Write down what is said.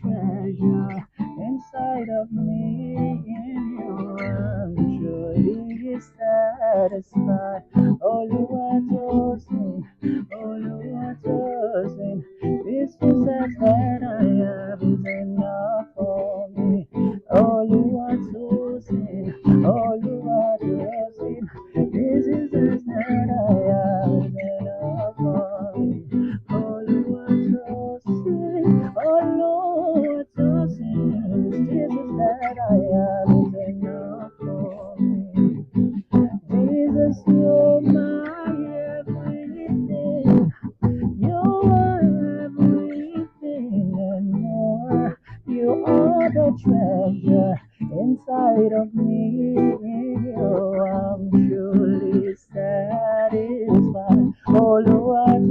treasure inside of me. In you, I'm truly satisfied. Oluwatosin, Oluwatosin, this possess that I have is enough for me. Oluwatosin, Oluwatosin, this is the that I have is enough for me. Oluwatosin, Oluwatosin, this is that I have is enough for me. Jesus, you're my everything. You are everything and more. You are the treasure inside of me. You, I'm truly satisfied. Oh, Lord,